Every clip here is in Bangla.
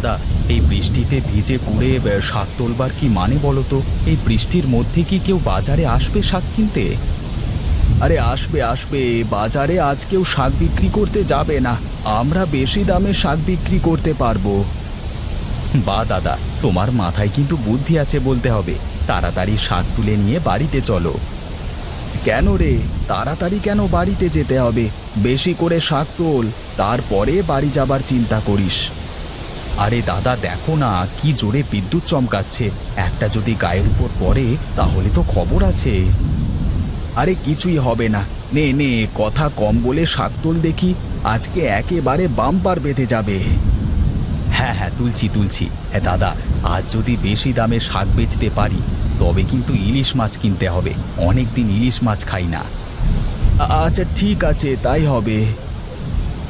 দাদা, এই বৃষ্টিতে ভিজে পুড়ে শাক তোলবার কি মানে বলো তো? এই বৃষ্টির মধ্যে কি কেউ বাজারে আসবে শাক কিনতে? আরে আসবে আসবে, বাজারে আজ কেউ শাক বিক্রি করতে যাবে না। আমরা বেশি দামে শাক বিক্রি করতে পারবো। বা দাদা, তোমার মাথায় কিন্তু বুদ্ধি আছে বলতে হবে। তাড়াতাড়ি শাক তুলে নিয়ে বাড়িতে চলো। কেন রে, তাড়াতাড়ি কেন বাড়িতে যেতে হবে? বেশি করে শাক তোল, তারপরে বাড়ি যাবার চিন্তা করিস। আরে দাদা দেখো না, কি জোরে বিদ্যুৎ চমকাচ্ছে। একটা যদি গায়ের উপর পড়ে তাহলে তো খবর আছে। আরে কিছুই হবে না, নে নে, কথা কম বলে শাক তোল দেখি। আজকে একেবারে বাম্পার বেঁধে যাবে। হ্যাঁ হ্যাঁ, তুলছি তুলছি। হ্যাঁ দাদা, আজ যদি বেশি দামে শাক বেচতে পারি তবে কিন্তু ইলিশ মাছ কিনতে হবে। অনেক দিন ইলিশ মাছ খাই না। আচ্ছা ঠিক আছে, তাই হবে।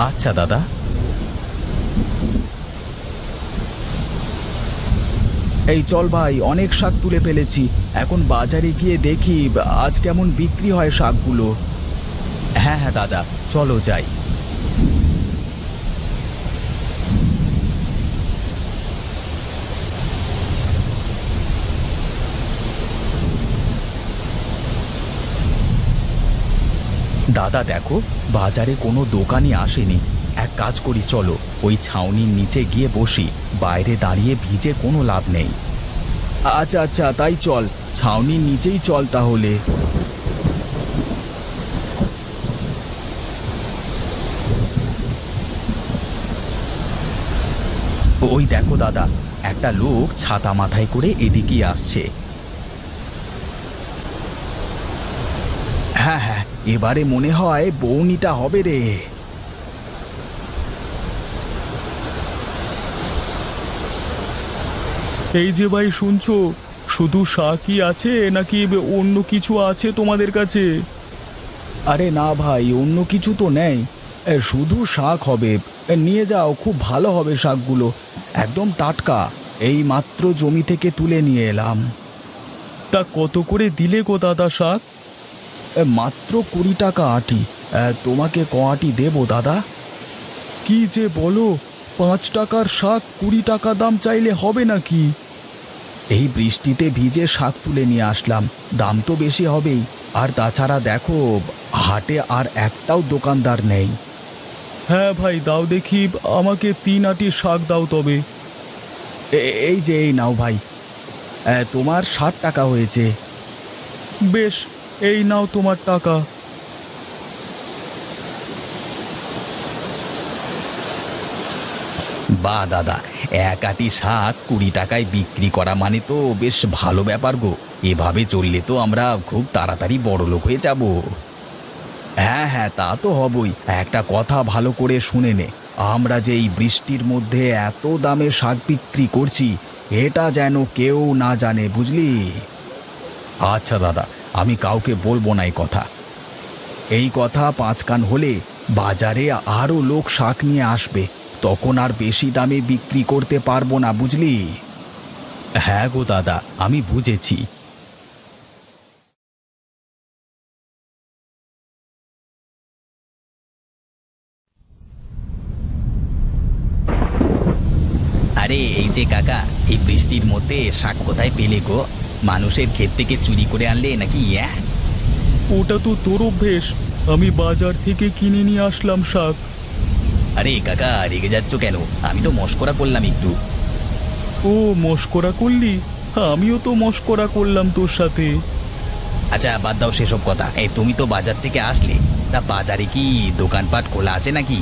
আচ্ছা দাদা। এই চল ভাই, অনেক শাক তুলে ফেলেছি। এখন বাজারে গিয়ে দেখি আজ কেমন বিক্রি হয় শাকগুলো। হ্যাঁ হ্যাঁ দাদা, চলো যাই। দাদা দেখো, বাজারে কোনো দোকানই আসেনি। এক কাজ করি, চলো ওই ছাউনির নিচে গিয়ে বসি। বাইরে দাঁড়িয়ে ভিজে কোনো লাভ নেই। আচ্ছা আচ্ছা, তাই চল, ছাউনির নিচেই চল তাহলে। ওই দেখো দাদা, একটা লোক ছাতা মাথায় করে এদিকেই আসছে। হ্যাঁ হ্যাঁ, এবারে মনে হয় বউনিটা হবে রে। এই যে ভাই, শুনছো? শুধু শাকই আছে নাকি অন্য কিছু আছে তোমাদের কাছে? আরে না ভাই, অন্য কিছু তো নেই, শুধু শাক হবে। নিয়ে যাও, খুব ভালো হবে শাকগুলো, একদম টাটকা, এই মাত্র জমি থেকে তুলে নিয়ে এলাম। তা কত করে দিলে গো দাদা শাক? মাত্র 20 টাকা আটি। তোমাকে ক আটি দেবো দাদা? কি যে বলো, 5 টাকার শাক 20 টাকা দাম চাইলে হবে নাকি? এই বৃষ্টিতে ভিজে শাক তুলে নিয়ে আসলাম, দাম তো বেশি হবেই। আর তাছাড়া দেখো, হাটে আর একটাও দোকানদার নেই। হ্যাঁ ভাই, দাও দেখি, আমাকে 3 আটি শাক দাও তবে। এই যে, এই নাও ভাই, তোমার 60 টাকা হয়েছে। বেশ, এই নাও তোমার টাকা। বা দাদা, এক আটি শাক 20 টাকায় বিক্রি করা মানে তো বেশ ভালো ব্যাপার গো। এভাবে চললে তো আমরা খুব তাড়াতাড়ি বড়লোক হয়ে যাব। হ্যাঁ হ্যাঁ, তা তো হবই। একটা কথা ভালো করে শুনে নে, আমরা যে এই বৃষ্টির মধ্যে এত দামে শাক বিক্রি করছি, এটা যেন কেউ না জানে, বুঝলি? আচ্ছা দাদা, আমি কাউকে বলবো না এই কথা। এই কথা 5 কান হলে বাজারে আরও লোক শাক নিয়ে আসবে, তখন আর বেশি দামে বিক্রি করতে পারবো না, বুঝলি? হ্যাঁ গো দাদা, আমি বুঝেছি। আরে এই যে কাকা, এই বৃষ্টির মধ্যে শাক কোথায় পেলে গো? মানুষের ক্ষেত থেকে চুরি করে আনলে নাকি? ওটা তো তোর অভ্যেস, আমি বাজার থেকে কিনে নিয়ে আসলাম শাক। আরে কাকা, রেগে যাচ্ছ কেন? আমি তো মশকরা করলাম একটু। ও, মশকরা করলি? আমিও তো মশকরা করলাম তোর সাথে। আচ্ছা বাদ দাও সেসব কথা। এই তুমি তো বাজার থেকে আসলে, তা বাজারে কি দোকানপাট খোলা আছে নাকি?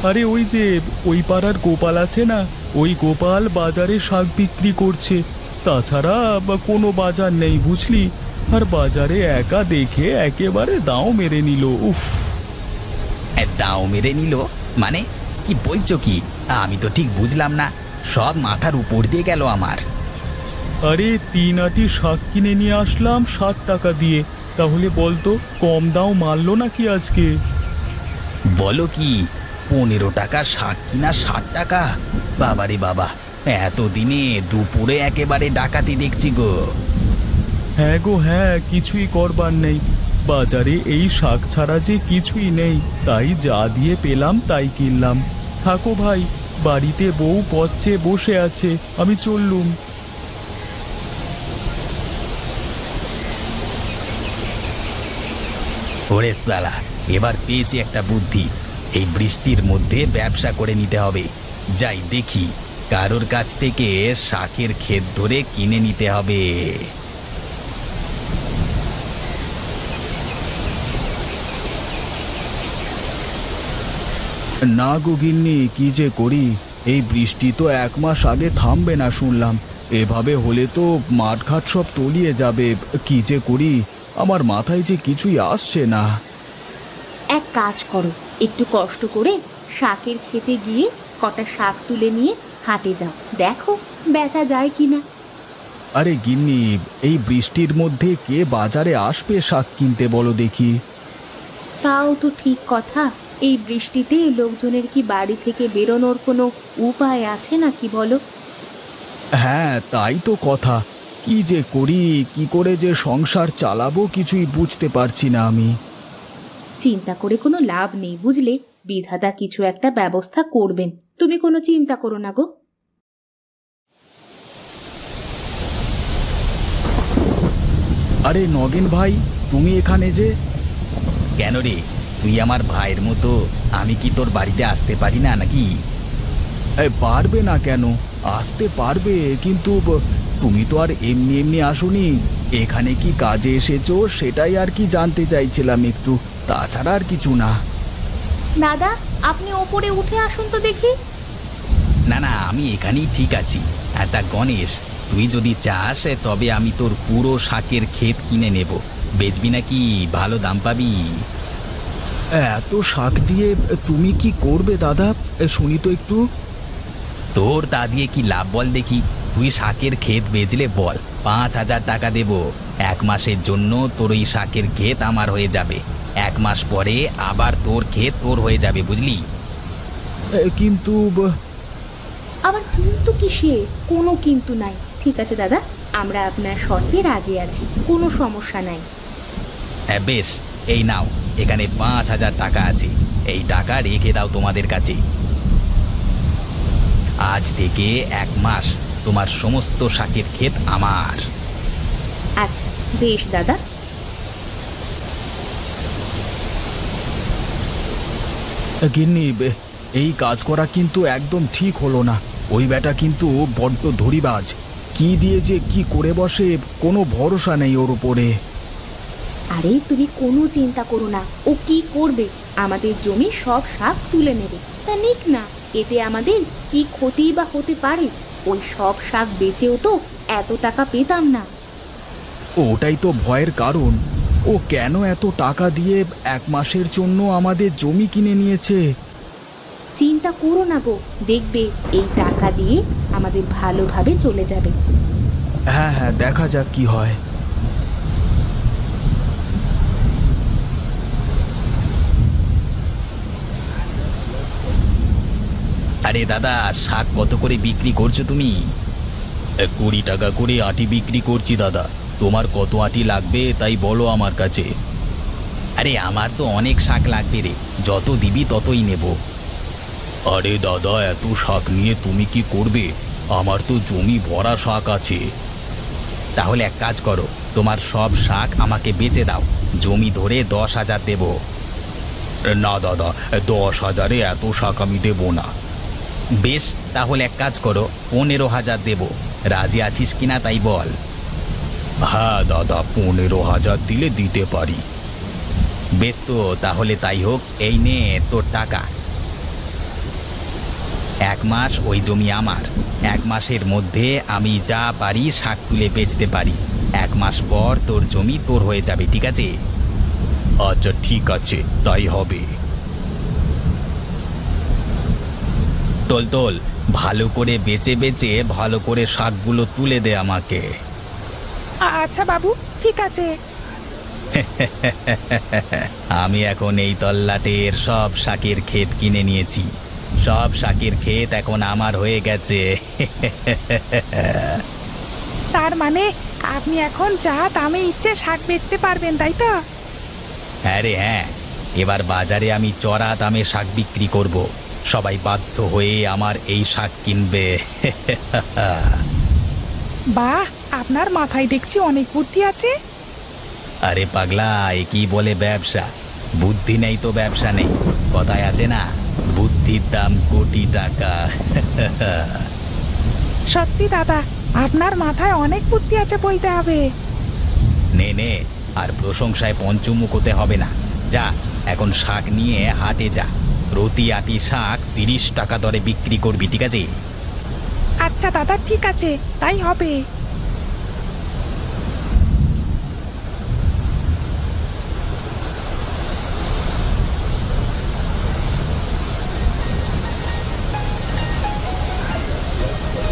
আরে ওই যে, ওই পাড়ার গোপাল আছে না, ওই গোপাল বাজারে শাক বিক্রি করছে। তাছাড়া কোনো বাজার নেই, বুঝলি? আর বাজারে একা দেখে একেবারে দাও মেরে নিল। উফ! দাও মেরে নিল মানে? কি বলছো কি? আমি তো ঠিক বুঝলাম না, সব মাথার উপর দিয়ে গেল আমার। আরে 3 আটি শাক কিনে নিয়ে আসলাম 60 টাকা দিয়ে, তাহলে বলতো কম দাও মারলো নাকি আজকে? বলো কি, 15 টাকা শাক কিনা 60 টাকা? বাবারে বাবা, এতদিনে দুপুরে একেবারে ডাকাতি দেখছি গো। হ্যাঁ গো হ্যাঁ, কিছুই করবার নেই। বাজারে এই শাক ছাড়া যে কিছুই নেই, তাই যা দিয়ে পেলাম তাই কিনলাম। থাকো ভাই, বাড়িতে বউ পচ্ছে বসে আছে, আমি চললুম। ওরে সালা, এবার পেয়েছি একটা বুদ্ধি। এই বৃষ্টির মধ্যে ব্যবসা করে নিতে হবে। যাই দেখি, কারোর কাছ থেকে শাকের ক্ষেত ধরে কিনে নিতে হবে। না গো গিন্নি, কি যে করি, এই বৃষ্টি তো 1 মাস আগে থামবে না শুনলাম। এভাবে হলে তো মাঠঘাট সব তলিয়ে যাবে। কি যে করি, আমার মাথায় যে কিছুই আসছে না। এক কাজ করো, একটু কষ্ট করে শাকের খেতে গিয়ে কটা শাক তুলে নিয়ে হাটে যাও, দেখো বেচা যায় কিনা। আরে গিন্নি, এই বৃষ্টির মধ্যে কে বাজারে আসবে শাক কিনতে বলো দেখি? তাও তো ঠিক কথা, এই বৃষ্টিতে লোকজনের কি বাড়ি থেকে বেরোনোর কোনো উপায় আছে নাকি বলো? হ্যাঁ, তাই তো কথা। কি যে করি, কি করে যে সংসার চালাবো কিছুই বুঝতে পারছি না আমি। চিন্তা করে কোনো লাভ নেই বুঝলে, বিধাতা কিছু একটা ব্যবস্থা করবেন, তুমি কোনো চিন্তা করো না গো। আরে নগেন ভাই, তুমি এখানে যে? কেন রে, তুই আমার ভাইয়ের মতো, আমি কি তোর বাড়িতে আসতে পারি না নাকি? পারবে না কেন? আসতে পারবে, কিন্তু তুমি তো আর এমনি এমনি আসোনি। এখানে কি কাজে এসেছো সেটাই আর কি জানতে চাইছিলাম একটু, তাছাড়া আর কিছু না। দাদা, আপনি ওপরে উঠে আসুন তো দেখি। না না, আমি এখানেই ঠিক আছি। তা গণেশ, তুই যদি চাস তবে আমি তোর পুরো শাকের ক্ষেত কিনে নেব। বেচবি নাকি? ভালো দাম পাবি। এত শাক দিয়ে তুমি কি করবে দাদা, শুনি তো একটু। তোর তা দিয়ে কি লাভ বল দেখি? তুই শাকের ক্ষেত বেচলে বল, 5,000 টাকা দেব। 1 মাসের জন্য তোর ওই শাকের ক্ষেত আমার হয়ে যাবে। 1 মাস পরে আবার তোর ক্ষেত তোর হয়ে যাবে, বুঝলি? কিন্তু আবার কিন্তু কিসে? কোনো কিন্তু নাই। ঠিক আছে দাদা, আমরা আপনার শর্তে রাজি আছি, কোনো সমস্যা নাই। হ্যাঁ বেশ, এই নাও, এখানে 5,000 টাকা আছে। এই টাকা রেখে দাও তোমাদের কাছে। আজ থেকে 1 মাস তোমার সমস্ত শাকের ক্ষেত আমার। আচ্ছা বেশ দাদা। গিন্নি, এই কাজ করা কিন্তু একদম ঠিক হলো না। ওই বেটা কিন্তু বড্ড ধরিবাজ। কি দিয়ে যে কি করে বসে, কোনো ভরসা নেই ওর উপরে। আরে তুমি কোনো চিন্তা করো না, ও কি করবে? আমাদের জমি সব শাক তুলে নেবে, তা নিক না, এতে আমাদের কি ক্ষতি বা হতে পারে? ওই সব শাক বেচেও তো এত টাকা পেতাম না। ওটাই তো ভয়ের কারণ। ও কেন এত টাকা দিয়ে 1 মাসের জন্য আমাদের জমি কিনে নিয়েছে? চিন্তা করো না গো, দেখবে এই টাকা দিয়ে আমাদের ভালোভাবে চলে যাবে। হ্যাঁ হ্যাঁ, দেখা যাক কি হয়। আরে দাদা, শাক কত করে বিক্রি করছো তুমি? 20 টাকা করে আটি বিক্রি করছি দাদা। তোমার কত আটি লাগবে তাই বলো আমার কাছে। আরে আমার তো অনেক শাক লাগবে রে, যত দিবি ততই নেব। আরে দাদা, এত শাক নিয়ে তুমি কি করবে? আমার তো জমি ভরা শাক আছে। তাহলে এক কাজ করো, তোমার সব শাক আমাকে বেচে দাও, জমি ধরে 10,000 দেব। না দাদা, 10,000-এ এত শাক আমি দেব না। বেশ, তাহলে এক কাজ করো, 15,000 দেব। রাজি আছিস কিনা তাই বল। হ্যাঁ দাদা, 15,000 দিলে দিতে পারি। বেশ, তো তাহলে তাই হোক। এই নে তোর টাকা। 1 মাস ওই জমি আমার। 1 মাসের মধ্যে আমি যা পারি শাক তুলে বেচতে পারি। 1 মাস পর তোর জমি তোর হয়ে যাবে, ঠিক আছে? আচ্ছা ঠিক আছে, তাই হবে। তোল তোল, ভালো করে বেচে বেচে ভালো করে শাকগুলো তুলে দে আমাকে। আচ্ছা বাবু, ঠিক আছে। আমি এখন এই তল্লাটের সব শাকের ক্ষেত কিনে নিয়েছি। সব শাকের ক্ষেত এখন আমার হয়ে গেছে। তার মানে আপনি এখন যা দামে ইচ্ছে শাক বেচতে পারবেন, তাই তো? হ্যাঁ রে হ্যাঁ, এবার বাজারে আমি চড়া দামে শাক বিক্রি করব। সবাই বাধ্য হয়ে আমার এই শাক কিনবে। বাহ, আপনার মাথায় দেখছি অনেক বুদ্ধি আছে। আরে পাগলা, এ কি বলে ব্যবসা? বুদ্ধি নেই তো ব্যবসা নেই। কথায় আছে না, বুদ্ধির দাম কোটি টাকা। সত্যি দাদা, আপনার মাথায় অনেক বুদ্ধি আছে বলতে হবে। নে নে, আর প্রশংসায় পঞ্চমুখ হতে হবে না। যা, এখন শাক নিয়ে হাটে যা। প্রতি আটি শাক 30 টাকা দরে বিক্রি করবি, ঠিক আছে? আচ্ছা দাদা, ঠিক আছে, তাই হবে।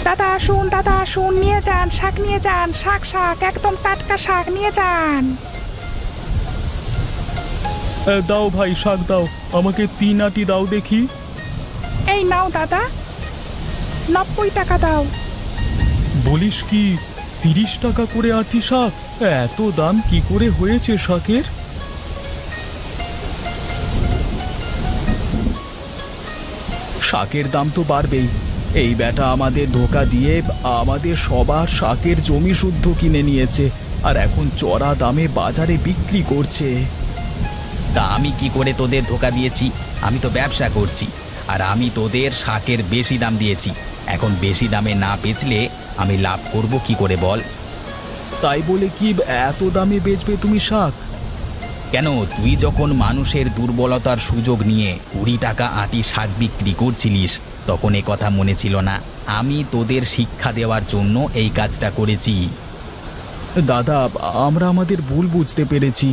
দাদা আসুন, দাদা আসুন, নিয়ে যান শাক, নিয়ে যান শাক, শাক একদম টাটকা শাক নিয়ে যান। দাও ভাই, শাক দাও, আমাকে 3 আটি দাও দেখি। এই নাও দাদা, 90 টাকা দাও। বলিস কি, 30 টাকা করে আটি শাক? এত দাম কি করে হয়েছে শাকের? শাকের দাম তো বাড়বেই। এই বেটা আমাদের ধোকা দিয়ে আমাদের সবার শাকের জমি শুদ্ধ কিনে নিয়েছে, আর এখন চড়া দামে বাজারে বিক্রি করছে। তা আমি কি করে তোদের ধোকা দিয়েছি? আমি তো ব্যবসা করছি, আর আমি তোদের শাকের বেশি দাম দিয়েছি। এখন বেশি দামে না বেচলে আমি লাভ করব কি করে বল? তাই বলে কি এত দামে বেচবে তুমি শাক? কেন, তুই যখন মানুষের দুর্বলতার সুযোগ নিয়ে 20 টাকা আটি শাক বিক্রি করছিলিস, তখন এ কথা মনে ছিল না? আমি তোদের শিক্ষা দেওয়ার জন্য এই কাজটা করেছি। দাদা, আমরা আমাদের ভুল বুঝতে পেরেছি,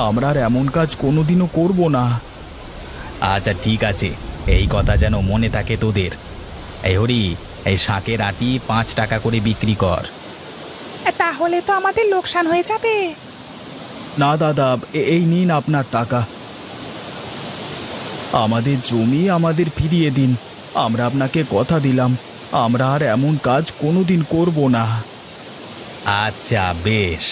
আমরা আর এমন কাজ কোনোদিনও করব না। আচ্ছা ঠিক আছে, এই কথা যেন মনে থাকে তোদের। এই হরি, এই শাকের আটি 5 টাকা করে বিক্রি কর। তাহলে তো আমাদের লোকসান হয়ে যাবে। না দাদা, এই নিন আপনার টাকা। আমাদের জমি আমাদের ফিরিয়ে দিন। আমরা আপনাকে কথা দিলাম, আমরা আর এমন কাজ কোনোদিন করব না। আচ্ছা বেশ।